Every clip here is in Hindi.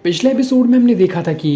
पिछले एपिसोड में हमने देखा था कि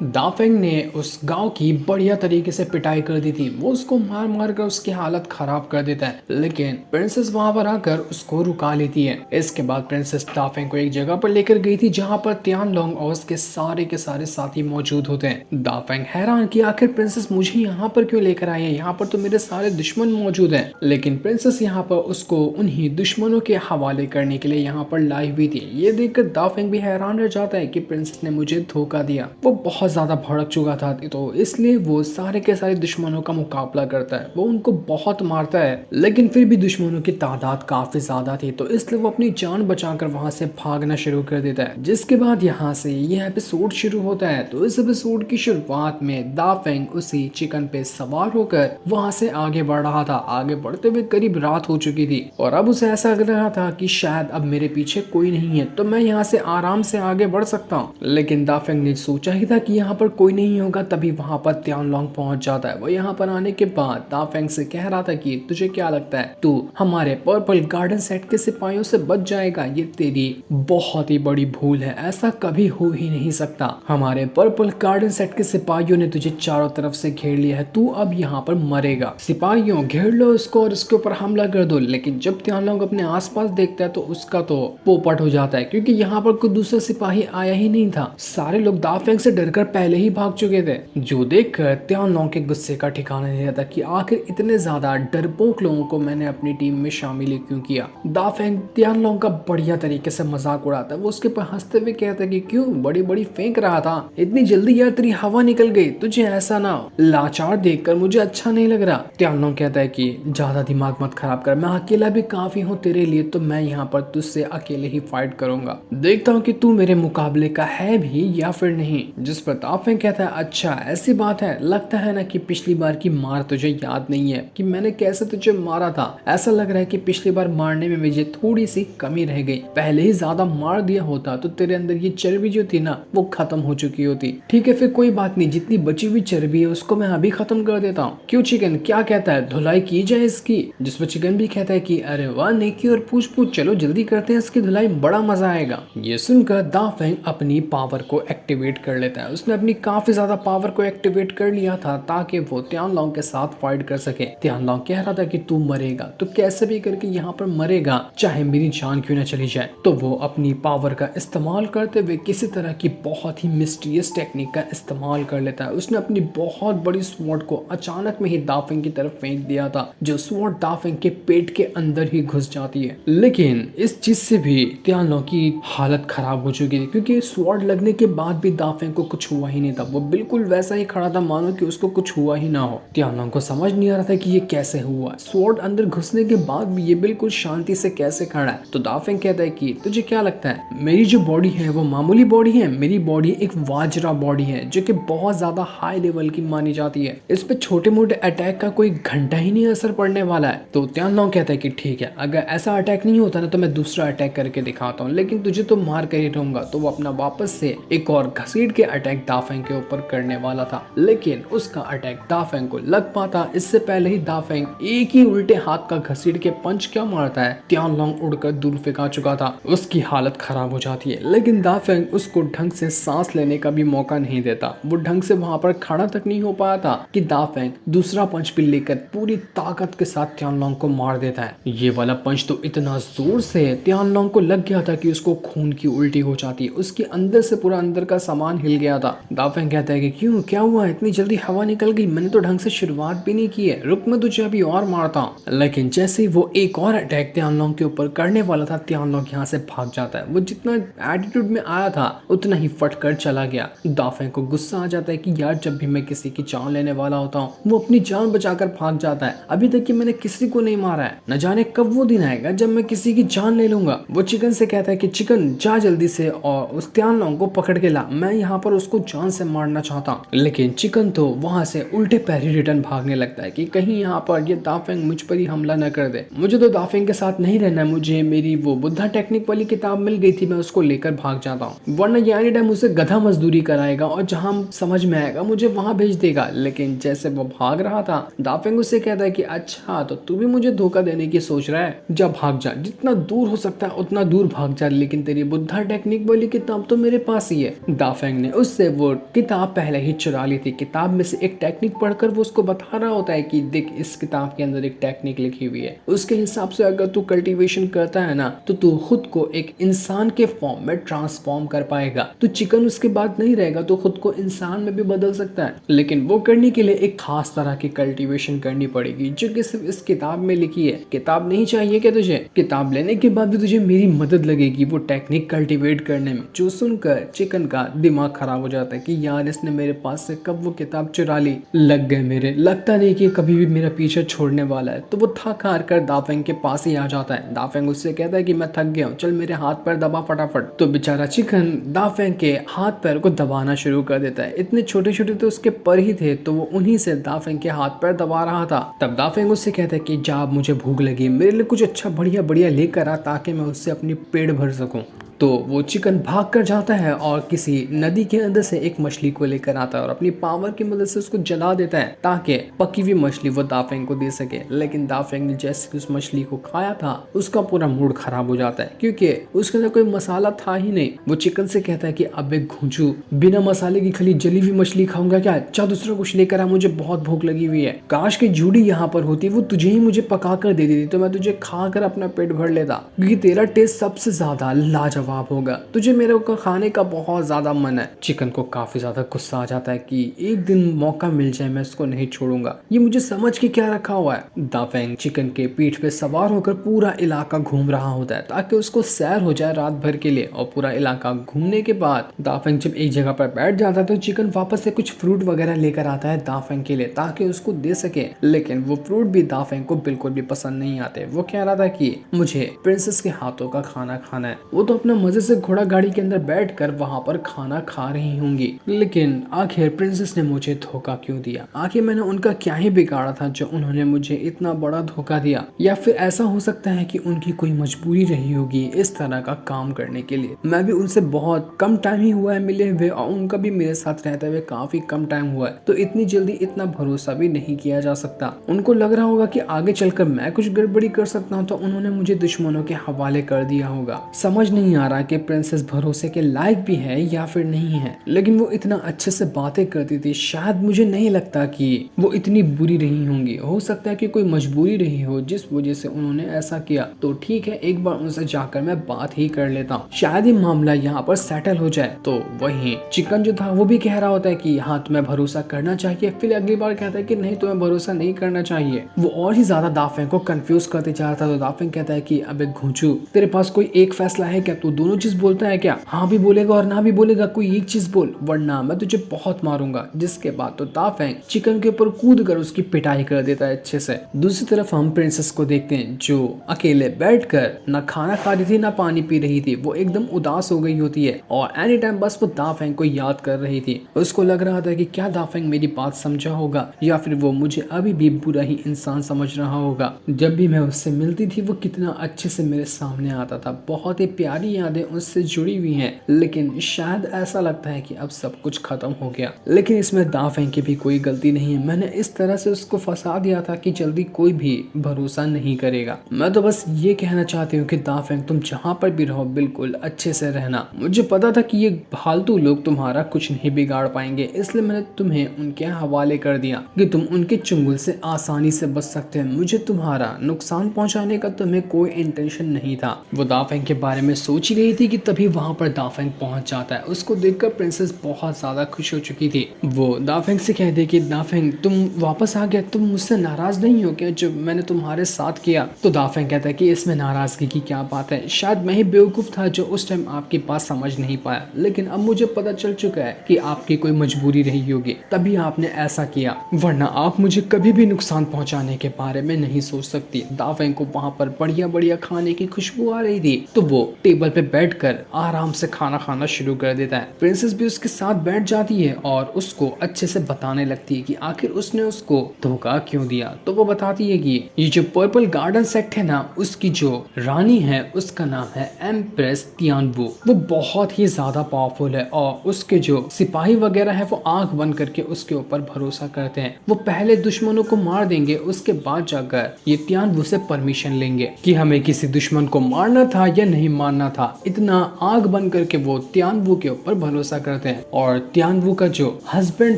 दाफेंग ने उस गांव की बढ़िया तरीके से पिटाई कर दी थी। वो उसको मार मार कर उसकी हालत खराब कर देता है, लेकिन प्रिंसेस वहां पर आकर उसको रुका लेती है। इसके बाद प्रिंसेस दाफेंग को एक जगह पर लेकर गई थी जहां पर तियानलोंग और उसके के सारे साथी मौजूद होते हैं। दाफेंग हैरान कि आखिर प्रिंसेस मुझे यहाँ पर क्यों लेकर आई है, यहाँ पर तो मेरे सारे दुश्मन मौजूद हैं। लेकिन प्रिंसेस यहाँ पर उसको उन्हीं दुश्मनों के हवाले करने के लिए यहाँ पर लाई हुई थी। ये देखकर दाफेंग भी हैरान रह जाता है कि प्रिंसेस ने मुझे धोखा दिया। वो बहुत ज्यादा भड़क चुका था, तो इसलिए वो सारे के सारे दुश्मनों का मुकाबला करता है। वो उनको बहुत मारता है, लेकिन फिर भी दुश्मनों की तादाद काफी ज्यादा थी, तो इसलिए वो अपनी जान बचाकर वहां से भागना शुरू कर देता है। जिसके बाद यहाँ से यह एपिसोड शुरू होता है। तो इस एपिसोड की शुरुआत में दाफेंग उसी चिकन पे सवार होकर वहां से आगे बढ़ रहा था। आगे बढ़ते हुए करीब रात हो चुकी थी और अब उसे ऐसा लग रहा था कि शायद अब मेरे पीछे कोई नहीं है, तो मैं यहाँ से आराम से आगे बढ़ सकता हूँ। लेकिन दाफेंग ने सोचा ही था कि यहाँ पर कोई नहीं होगा, तभी वहां पर तियानलोंग पहुंच जाता है। वो यहाँ पर आने के बाद दाफेंग से कह रहा था कि तुझे क्या लगता है, तू हमारे पर्पल गार्डन सेट के सिपाहियों से बच जाएगा? ये तेरी बहुत ही बड़ी भूल है, ऐसा कभी हो ही नहीं सकता। हमारे पर्पल गार्डन सेट के सिपाहियों ने तुझे चारों तरफ से घेर लिया है, तू अब यहाँ पर मरेगा। सिपाहियों, घेर लो इसको और इसके ऊपर हमला कर दो। लेकिन जब तियानलोंग अपने आसपास देखता है तो उसका तो पोपट हो जाता है, क्योंकि यहाँ पर कोई दूसरा सिपाही आया ही नहीं था। सारे लोग दाफेंग से डरकर पहले ही भाग चुके थे, जो देखकर तियानलोंग के गुस्से का ठिकाना नहीं रहता कि आखिर इतने ज्यादा डरपोक लोगों को मैंने अपनी टीम में शामिल क्यों किया। दाफेंग तियानलोंग का बढ़िया तरीके से मजाक उड़ाता है। वो उसके ऊपर हंसते हुए कहता है कि क्यों बड़ी बड़ी फेंक रहा था, इतनी जल्दी यार तेरी हवा निकल गई, तुझे ऐसा ना हो। लाचार देखकर मुझे अच्छा नहीं लग रहा। तियानलोंग कहता है कि ज्यादा दिमाग मत खराब कर, मैं अकेला भी काफी हूँ तेरे लिए, तो मैं यहाँ पर तुझसे अकेले ही फाइट करूंगा, देखता हूँ कि तू मेरे मुकाबले का है भी या फिर नहीं। जिस पर दाफेंग कहता है अच्छा ऐसी बात है, लगता है ना कि पिछली बार की मार तुझे याद नहीं है कि मैंने कैसे तुझे मारा था। ऐसा लग रहा है कि पिछली बार मारने में मुझे थोड़ी सी कमी रह गई, पहले ही ज्यादा मार दिया होता तो तेरे अंदर ये चर्बी जो थी ना वो खत्म हो चुकी होती। ठीक है फिर कोई बात नहीं, जितनी बची हुई चर्बी है उसको मैं अभी खत्म कर देता हूँ। क्यों चिकन, क्या कहता है, धुलाई की जाए इसकी? जिस पर चिकन भी कहता है कि अरे वाह नेकी और पूछ पूछ, चलो जल्दी करते हैं इसकी धुलाई, बड़ा मजा आएगा। ये सुनकर दाफेंग अपनी पावर को एक्टिवेट कर लेता है। उसने अपनी काफी ज्यादा पावर को एक्टिवेट कर लिया था ताकि वो तियानलोंग के साथ फाइट कर सके। तियानलोंग कह रहा था कि तू मरेगा तो कैसे भी करके यहाँ पर मरेगा, चाहे मेरी जान क्यों न चली जाए। तो वो अपनी पावर का इस्तेमाल करते हुए किसी तरह की बहुत ही मिस्टीरियस टेक्निक का इस्तेमाल कर लेता है। उसने अपनी बहुत बड़ी स्वॉर्ड को अचानक में ही दाफेंग की तरफ फेंक दिया था, जो स्वॉर्ड दाफेंग के पेट के अंदर ही घुस जाती है। लेकिन इस चीज से भी तियानलोंग की हालत खराब हो चुकी थी, क्योंकि स्वॉर्ड लगने के बाद भी दाफेंग को कुछ हुआ ही नहीं था। वो बिल्कुल वैसा ही खड़ा था मानो कि उसको कुछ हुआ ही ना हो। तियानलोंग को समझ नहीं आ रहा था कि ये कैसे हुआ, स्वॉर्ड अंदर घुसने के बाद भी ये बिल्कुल शांति से कैसे खड़ा है। तो दाफेंग कहता है कि तुझे क्या लगता है मेरी जो बॉडी है वो मामूली बॉडी है? मेरी बॉडी एक वाजरा बॉडी है जो कि बहुत ज्यादा हाई लेवल की मानी जाती है, इस पे छोटे मोटे अटैक का कोई घंटा ही नहीं असर पड़ने वाला है। तो तियानलोंग कहता है कि ठीक है, अगर ऐसा अटैक नहीं होता ना तो मैं दूसरा अटैक करके दिखाता हूँ, लेकिन तुझे तो मार कर ही रहूंगा। तो वो अपना वापस से एक और घसीट के अटैक दाफेंग के ऊपर करने वाला था, लेकिन उसका अटैक दाफेंग को लग पाता इससे पहले ही दाफेंग एक ही उल्टे हाथ का घसीट के पंच क्या मारता है, तियानलोंग उड़कर दूर फेंका चुका था। उसकी हालत खराब हो जाती है, लेकिन दाफेंग उसको ढंग से सांस लेने का भी मौका नहीं देता। वो ढंग से वहां पर खड़ा तक नहीं हो पाया था कि दाफेंग दूसरा पंच भी लेकर पूरी ताकत के साथ तियानलोंग को मार देता है। ये वाला पंच तो इतना जोर से तियानलोंग को लग गया था कि उसको खून की उल्टी हो जाती है। उसके अंदर से पूरा अंदर का सामान हिल गया था। दाफेंग कहता है कि क्यों, क्या हुआ, इतनी जल्दी हवा निकल गई? मैंने तो ढंग से शुरुआत भी नहीं की है, रुक मैं तुझे अभी और मारता हूँ। लेकिन जैसे ही वो एक और अटैक तियानलोंग के ऊपर करने वाला था, तियानलोंग यहाँ से भाग जाता है। वो जितना एटीट्यूड में आया था उतना ही फट कर चला गया। दाफेंग को गुस्सा आ जाता है कि यार जब भी मैं किसी की जान लेने वाला होता हूँ वो अपनी जान बचाकर भाग जाता है। अभी तक कि मैंने किसी को नहीं मारा है, न जाने कब वो दिन आएगा जब मैं किसी की जान ले लूंगा। वो चिकन से कहता है कि चिकन जा जल्दी से और उस तियानलोंग को पकड़ के ला, मैं यहाँ पर उसको जान से मारना चाहता हूँ। लेकिन चिकन तो वहां से उल्टे पैर ही रिटर्न भागने लगता है कि कहीं यहाँ पर ये दाफेंग मुझ पर ही हमला न कर दे। मुझे तो दाफेंग के साथ नहीं रहना, मुझे मेरी वो बुद्धा टेक्निक वाली किताब मिल गई थी, मैं उसको लेकर भाग जाता हूँ, वरना ये एनी टाइम मुझसे गधा मजदूरी कराएगा और जहाँ समझ में आएगा मुझे वहां भेज देगा। लेकिन जैसे वो भाग रहा था, दाफेंग उससे कहता है कि अच्छा तो तू भी मुझे धोखा देने की सोच रहा है, जा भाग जा, जितना दूर हो सकता है उतना दूर भाग जा, लेकिन तेरी बुद्धा टेक्निक वाली किताब तो मेरे पास ही है। दाफेंग ने उससे वो किताब पहले ही चुरा ली थी। किताब में से एक टेक्निक पढ़कर वो उसको बता रहा होता है कि देख, इस किताब के अंदर एक टेक्निक लिखी हुई है, उसके हिसाब से अगर तू कल्टीवेशन करता है ना तो तू खुद को एक इंसान के फॉर्म में ट्रांसफॉर्म कर पाएगा। तू चिकन उसके बाद नहीं रहेगा, तो खुद को इंसान में भी बदल सकता है, लेकिन वो करने के लिए एक खास तरह की कल्टीवेशन करनी पड़ेगी जो कि सिर्फ इस किताब में लिखी है। किताब नहीं चाहिए क्या तुझे? किताब लेने के बाद भी तुझे मेरी मदद लगेगी वो टेक्निक कल्टीवेट करने में। जो सुनकर चिकन का दिमाग खराब हो जाता है कि यार इसने मेरे पास से कब वो किताब चुरा ली। लग गए मेरे, लगता नहीं कि कभी भी मेरा पीछे छोड़ने वाला है। तो वो थक हार कर दाफेंग के पास ही आ जाता है। दाफेंग उससे कहता है कि मैं थक गया हूँ, चल मेरे हाथ पैर दबा फटाफट। तो बेचारा चिकन दाफेंग के हाथ पैर को दबाना शुरू कर देता है। इतने छोटे छोटे तो उसके पर ही थे, तो वो उन्हीं से दाफेंग के हाथ पैर दबा रहा था। तब दाफेंग उससे कहता है कि जा, मुझे भूख लगी, मेरे लिए कुछ अच्छा बढ़िया बढ़िया लेकर आ ताकि मैं उससे अपनी पेट भर सकूं। तो वो चिकन भाग कर जाता है और किसी नदी के अंदर से एक मछली को लेकर आता है और अपनी पावर की मदद से उसको जला देता है ताकि पकी हुई मछली वो दाफेंग को दे सके। लेकिन दाफेंग ने जैसे उस मछली को खाया था उसका पूरा मूड खराब हो जाता है क्योंकि उसके अंदर कोई मसाला था ही नहीं। वो चिकन से कहता है कि अबे घुंचू, बिना मसाले की खाली जली हुई मछली खाऊंगा क्या? अच्छा दूसरा कुछ लेकर आ, मुझे बहुत भूख लगी हुई है। काश की जूडी यहाँ पर होती, वो तुझे ही मुझे पका कर दे देती तो मैं तुझे खा कर अपना पेट भर लेता, क्योंकि तेरा टेस्ट सबसे ज्यादा लाजवाब होगा, तुझे मेरे को खाने का बहुत ज्यादा मन है। चिकन को काफी ज्यादा गुस्सा आ जाता है कि एक दिन मौका मिल जाए मैं इसको नहीं छोड़ूंगा, ये मुझे समझ के क्या रखा हुआ है। दाफेंग चिकन के पीठ पे सवार होकर पूरा इलाका घूम रहा होता है ताकि उसको सैर हो जाए रात भर के लिए। और पूरा इलाका घूमने के बाद दाफेंग जब एक जगह पर बैठ जाता है तो चिकन वापस से कुछ फ्रूट वगैरह लेकर आता है दाफेंग के लिए ताकि उसको दे सके। लेकिन वो फ्रूट भी दाफेंग को बिल्कुल भी पसंद नहीं आते। वो कह रहा था कि मुझे प्रिंसेस के हाथों का खाना खाना है। वो तो अपना मजे से घोड़ा गाड़ी के अंदर बैठकर वहां पर खाना खा रही होंगी, लेकिन आखिर प्रिंसेस ने मुझे धोखा क्यों दिया? आखिर मैंने उनका क्या ही बिगाड़ा था जो उन्होंने मुझे इतना बड़ा धोखा दिया? या फिर ऐसा हो सकता है कि उनकी कोई मजबूरी रही होगी इस तरह का काम करने के लिए। मैं भी उनसे बहुत कम टाइम ही हुआ है मिले हुए और उनका भी मेरे साथ रहते हुए काफी कम टाइम हुआ है, तो इतनी जल्दी इतना भरोसा भी नहीं किया जा सकता। उनको लग रहा होगा कि आगे चलकर मैं कुछ गड़बड़ी कर सकता हूँ तो उन्होंने मुझे दुश्मनों के हवाले कर दिया होगा। समझ नहीं आ रहा कि प्रिंसेस भरोसे के लायक भी है या फिर नहीं है, लेकिन वो इतना अच्छे से बातें करती थी, शायद मुझे नहीं लगता कि वो इतनी बुरी रही होंगी। हो सकता है कि कोई मजबूरी रही हो जिस वजह से उन्होंने ऐसा किया। तो ठीक है, एक बार उनसे जाकर मैं बात ही कर लेता हूँ, शायद ये मामला यहाँ पर सेटल हो जाए। तो वहीं चिकन जो था वो भी कह रहा होता है कि हाँ तुम्हें भरोसा करना चाहिए, फिर अगली बार कहता है कि नहीं तुम्हें भरोसा नहीं करना चाहिए। वो और ही ज्यादा दाफेंग को कंफ्यूज करते जा रहा था। तो दाफेंग कहता है कि अबे घुंचू, तेरे पास कोई एक फैसला है क्या? तू दोनों चीज बोलता है क्या? हाँ भी बोलेगा और ना भी बोलेगा, कोई एक चीज बोल वरना मैं तुझे बहुत मारूंगा। जिसके बाद तो दाफेंग चिकन के ऊपर कूद कर उसकी पिटाई कर देता है अच्छे से। दूसरी तरफ हम प्रिंसेस को देखते हैं जो अकेले बैठकर ना खाना खा रही थी ना पानी पी रही थी। वो एकदम उदास हो गई होती है और एनी टाइम बस वो दाफेंग को याद कर रही थी। उसको लग रहा था कि क्या दाफेंग मेरी बात समझा होगा या फिर वो मुझे अभी भी बुरा ही इंसान समझ रहा होगा। जब भी मैं उससे मिलती थी वो कितना अच्छे से मेरे सामने आता था, बहुत ही प्यारी यादें उससे जुड़ी हुई हैं। लेकिन शायद ऐसा लगता है कि अब सब कुछ खत्म हो गया। लेकिन इसमें दाफेंग की भी कोई गलती नहीं है। मैंने इस तरह से उसको फंसा दिया था कि जल्दी कोई भी भरोसा नहीं करेगा। मैं तो बस ये कहना चाहती हूँ कि दाफेंग तुम जहाँ पर भी रहो बिल्कुल अच्छे से रहना। मुझे पता था कि ये फालतू लोग तुम्हारा कुछ नहीं बिगाड़ पाएंगे, इसलिए मैंने तुम्हें उनके हवाले कर दिया कि तुम उनके चुंगल से आसानी से बच सकते हैं। मुझे तुम्हारा नुकसान पहुंचाने का तुम्हें कोई इंटेंशन नहीं था। वो दाफेंग के बारे में सोच ही रही थी कि तभी वहां पर दाफेंग पहुंच जाता है। उसको देखकर प्रिंसेस बहुत ज्यादा खुश हो चुकी थी। वो दाफेंग से कह दे कि दाफेंग तुम वापस आ गए, तुम मुझसे नाराज नहीं हो क्या जो मैंने तुम्हारे साथ किया? तो दाफेंग कहता है कि इसमें नाराजगी की क्या बात है, शायद मैं ही बेवकूफ था जो उस टाइम आपकी बात समझ नहीं पाया, लेकिन अब मुझे पता चल चुका है कि आपकी कोई मजबूरी रही होगी तभी आपने ऐसा किया, वरना आप मुझे कभी भी नुकसान पहुंचाने के बारे में नहीं सोच सकती। दाफेंग को वहां पर बढ़िया बढ़िया खाने की खुशबू आ रही थी तो वो टेबल पे बैठकर आराम से खाना खाना शुरू कर देता है। प्रिंसेस भी उसके साथ बैठ जाती है और उसको अच्छे से बताने लगती है कि आखिर उसने उसको धोखा क्यों दिया। तो वो बताती है कि ये जो पर्पल गार्डन सेक्ट है ना, उसकी जो रानी है उसका नाम है एम्प्रेस तियानवू। वो बहुत ही ज्यादा पावरफुल है और उसके जो सिपाही वगैरह है वो आंख बंद करके उसके ऊपर भरोसा करते हैं। वो पहले दुश्मनों को मार देंगे, उसके बाद जाकर ये तियानवू से परमिशन लेंगे कि हमें किसी दुश्मन को मारना था या नहीं मारना था। इतना आग बन करके वो तियानवू के ऊपर भरोसा करते हैं। और तियानवू का जो हस्बैंड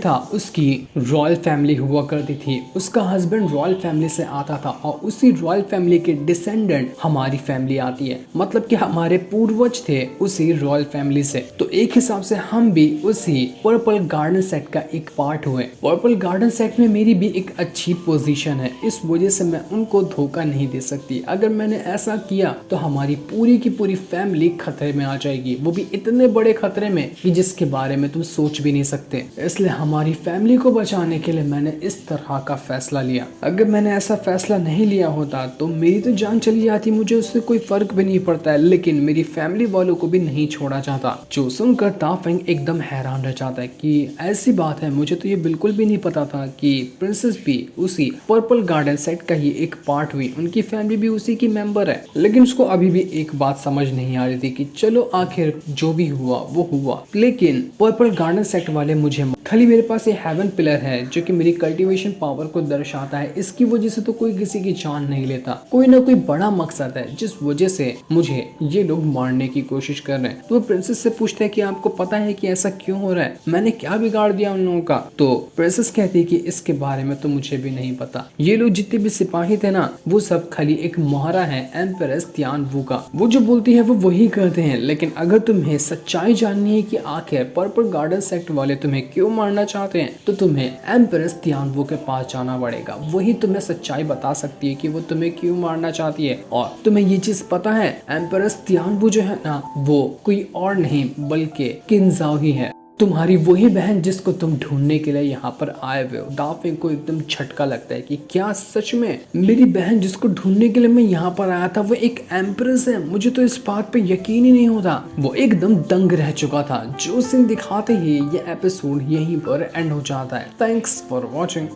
था उसकी रॉयल फैमिली हुआ करती थी, उसका हस्बैंड रॉयल फैमिली से आता था और उसी रॉयल फैमिली के डिसेंडेंट हमारी फैमिली आती है, मतलब कि हमारे पूर्वज थे उसी रॉयल फैमिली से। तो एक हिसाब से हम भी उसी पर्पल गार्डन सेट का एक पार्ट हुए। पर्पल गार्डन सेट में मेरी भी एक अच्छी पोजीशन है, इस वजह से मैं उनको धोखा नहीं दे सकती। अगर मैंने ऐसा किया तो हमारी पूरी की पूरी फैमिली खतरे में आ जाएगी, वो भी इतने बड़े खतरे में कि जिसके बारे में तुम सोच भी नहीं सकते। इसलिए हमारी फैमिली को बचाने के लिए मैंने इस तरह का फैसला लिया। अगर मैंने ऐसा फैसला नहीं लिया होता तो मेरी तो जान चली जाती, मुझे उससे कोई फर्क भी नहीं पड़ता है, लेकिन मेरी फैमिली वालों को भी नहीं छोड़ा जाता। जो सुनकर दाफेंग एकदम हैरान रह जाता है कि ऐसी बात है, मुझे तो ये बिल्कुल भी नहीं पता था कि प्रिंसेस भी उसी पर्पल गार्डन सेट का ही एक पार्ट हुई, उनकी फैमिली भी उसी की मेंबर है। लेकिन उसको अभी भी एक बात समझ नहीं आ रही थी कि चलो आखिर जो भी हुआ वो हुआ, लेकिन पर्पल गार्डन सेट वाले मुझे खाली मेरे पास ये हेवन पिलर है जो कि मेरी कल्टीवेशन पावर को दर्शाता है, इसकी वजह से तो कोई किसी की जान नहीं लेता। कोई ना कोई बड़ा मकसद है जिस वजह से मुझे ये लोग मारने की कोशिश कर रहे हैं। तो वो प्रिंसेस से पूछते हैं कि आपको पता है कि ऐसा क्यों हो रहा है, मैंने क्या बिगाड़ दिया उन लोगों का। तो प्रिंसेस कहती है कि इसके बारे में तो मुझे भी नहीं पता, ये लोग जितने भी सिपाही थे ना वो सब खाली एक मोहरा है एम्परेस तियानवू का, वो जो बोलती है वो वही करते हैं। लेकिन अगर तुम्हें सच्चाई जाननी है कि आखिर पर्पल गार्डन सेक्ट वाले तुम्हें क्यों मारना चाहते हैं तो तुम्हें एम्परेस तियानवू के पास जाना पड़ेगा, वही तुम्हें सच्चाई बता सकती है कि वो तुम्हें क्यों मारना चाहती है। और तुम्हें ये चीज पता है एम्परेस तियानवू जो है ना वो कोई और नहीं बल्कि किंजाओ ही है, तुम्हारी वही बहन जिसको तुम ढूंढने के लिए यहाँ पर आए हुए हो। दाफेंग को एकदम झटका लगता है कि क्या सच में मेरी बहन जिसको ढूंढने के लिए मैं यहाँ पर आया था वो एक एम्प्रेस है, मुझे तो इस बात पे यकीन ही नहीं होता। वो एकदम दंग रह चुका था। जो सीन दिखाते ही ये एपिसोड यहीं पर एंड हो जाता है। Thanks for watching.